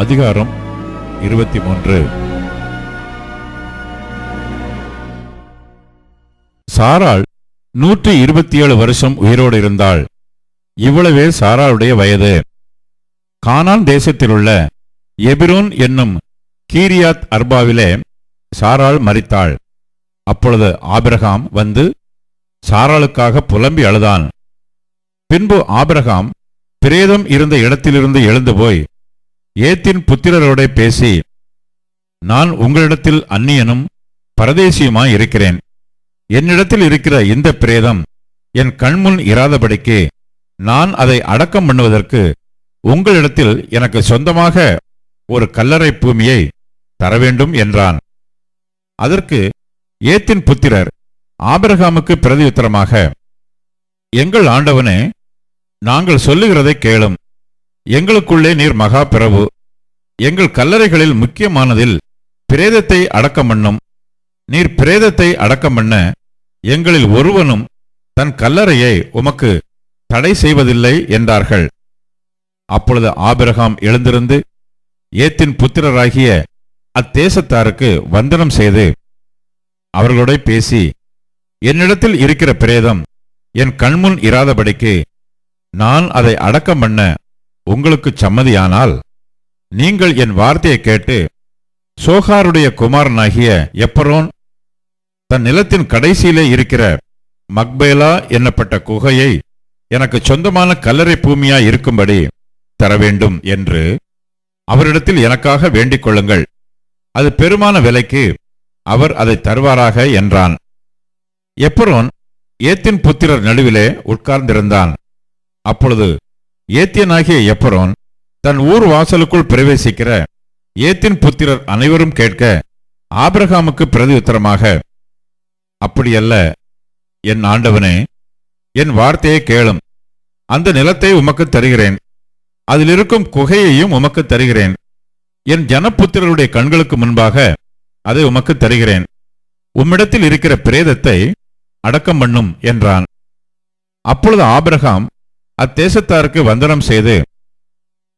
அதிகாரம் 23. சாராள் 127 வருஷம் உயிரோடு இருந்தாள். இவ்வளவே சாராளுடைய வயது. கானான் தேசத்திலுள்ள எபிரோன் என்னும் கீரியாத் அர்பாவிலே சாராள் மரித்தாள். அப்பொழுது ஆபிரகாம் வந்து சாராளுக்காக புலம்பி அழுதான். பின்பு ஆபிரகாம் பிரேதம் இருந்த இடத்திலிருந்து எழுந்து போய் ஏத்தின் புத்திரரோட பேசி, நான் உங்களிடத்தில் அந்நியனும் பரதேசியுமாய் இருக்கிறேன். என்னிடத்தில் இருக்கிற இந்த பிரேதம் என் கண்முன் இராதபடிக்கு நான் அதை அடக்கம் பண்ணுவதற்கு உங்களிடத்தில் எனக்கு சொந்தமாக ஒரு கல்லறை பூமியை தரவேண்டும் என்றான். அதற்கு ஏத்தின் புத்திரர் ஆபிரகாமுக்கு பிரதியுத்தரமாக, எங்கள் ஆண்டவனே, நாங்கள் சொல்லுகிறதை கேளும். எங்களுக்குள்ளே நீர் மகா பிரபு. எங்கள் கல்லறைகளில் முக்கியமானதில் பிரேதத்தை அடக்கம் பண்ணும். நீர் பிரேதத்தை அடக்கம் பண்ண எங்களில் ஒருவனும் தன் கல்லறையை உமக்கு தடை செய்வதில்லை என்றார்கள். அப்பொழுது ஆபிரகாம் எழுந்திருந்து ஏத்தின் புத்திரராகிய அத்தேசத்தாருக்கு வந்தனம் செய்து அவர்களோட பேசி, என்னிடத்தில் இருக்கிற பிரேதம் என் கண்முன் இராதபடிக்கு நான் அதை அடக்கம் பண்ண உங்களுக்கு சம்மதியானால் நீங்கள் என் வார்த்தையை கேட்டு சோகாருடைய குமாரனாகிய எப்ரோன் தன் நிலத்தின் கடைசியிலே இருக்கிற மக்பேலா என்னப்பட்ட குகையை எனக்கு சொந்தமான கல்லறை பூமியாய் இருக்கும்படி தர வேண்டும் என்று அவரிடத்தில் எனக்காக வேண்டிக் கொள்ளுங்கள். அது பெருமான விலைக்கு அவர் அதை தருவாராக என்றான். எப்ரோன் ஏத்தின் புத்திரர் நடுவிலே உட்கார்ந்திருந்தான். அப்பொழுது ஏத்தியனாகிய எப்ரோன் தன் ஊர் வாசலுக்குள் பிரவேசிக்கிற ஏத்தின் புத்திரர் அனைவரும் கேட்க ஆபிரகாமுக்கு பிரதியுத்தரமாக, அப்படியல்ல என் ஆண்டவனே, என் வார்த்தையை கேளும். அந்த நிலத்தை உமக்கு தருகிறேன், அதில் இருக்கும் குகையையும் உமக்கு தருகிறேன். என் ஜனப்புத்திரருடைய கண்களுக்கு முன்பாக அதை உமக்கு தருகிறேன். உம்மிடத்தில் இருக்கிற பிரேதத்தை அடக்கம் பண்ணும் என்றான். அப்பொழுது ஆபிரகாம் அத்தேசத்தாருக்கு வந்தனம் செய்து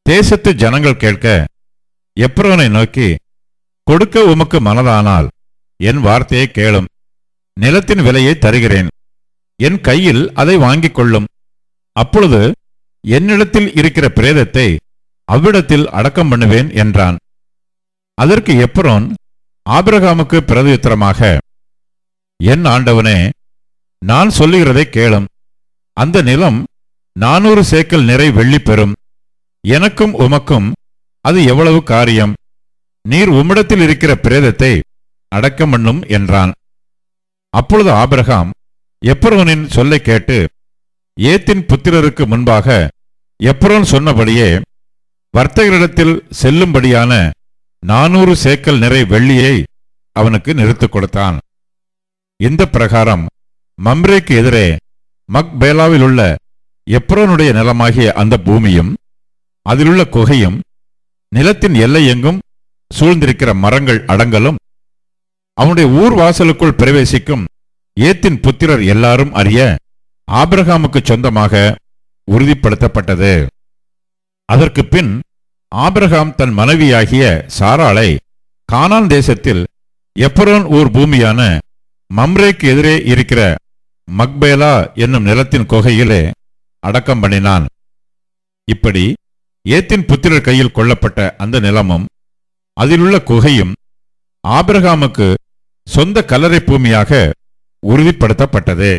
தேசத்து ஜனங்கள் கேட்க எப்ரோனை நோக்கி, கொடுக்க உமக்கு மனதானால் என் வார்த்தையை கேளும். நிலத்தின் விலையை தருகிறேன். என் கையில் அதை வாங்கிக் கொள்ளும். அப்பொழுது என்னிடத்தில் இருக்கிற பிரேதத்தை அவ்விடத்தில் அடக்கம் பண்ணுவேன் என்றான். அதற்கு எப்ரோன் ஆபிரகாமுக்கு பிரதியுத்தரமாக, என் ஆண்டவனே, நான் சொல்லுகிறதை கேளும். அந்த நிலம் 400 சேக்கல் நிறை வெள்ளி பெறும். எனக்கும் உமக்கும் அது எவ்வளவு காரியம்? நீர் உம்மிடத்தில் இருக்கிற பிரேதத்தை அடக்கம் பண்ணும் என்றான். அப்பொழுது ஆபிரகாம் எப்ரோனின் சொல்லை கேட்டு ஏத்தின் புத்திரருக்கு முன்பாக எப்ரோன் சொன்னபடியே வர்த்தகரிடத்தில் செல்லும்படியான 400 சேக்கல் நிறை வெள்ளியை அவனுக்கு நிறுத்திக் கொடுத்தான். இந்த பிரகாரம் மம்ரேக்கு எதிரே மக்பேலாவில் உள்ள எப்ரோனுடைய நிலமாகிய அந்த பூமியும் அதிலுள்ள குகையும் நிலத்தின் எல்லை எங்கும் சூழ்ந்திருக்கிற மரங்கள் அடங்கலும் அவனுடைய ஊர் வாசலுக்குள் பிரவேசிக்கும் ஏத்தின் புத்திரர் எல்லாரும் அறிய ஆபிரகாமுக்கு சொந்தமாக உறுதிப்படுத்தப்பட்டது. அதற்கு பின் ஆபிரகாம் தன் மனைவியாகிய சாராளை கானான் தேசத்தில் எப்ரோன் ஊர் பூமியான மம்ரேக்கு எதிரே இருக்கிற மக்பேலா என்னும் நிலத்தின் குகையிலே அடக்கம் பண்ணினான். இப்படி ஏத்தின் புத்திரர் கையில் கொள்ளப்பட்ட அந்த நிலமும் அதிலுள்ள குகையும் ஆபிரகாமுக்கு சொந்த கல்லறை பூமியாக உறுதிப்படுத்தப்பட்டது.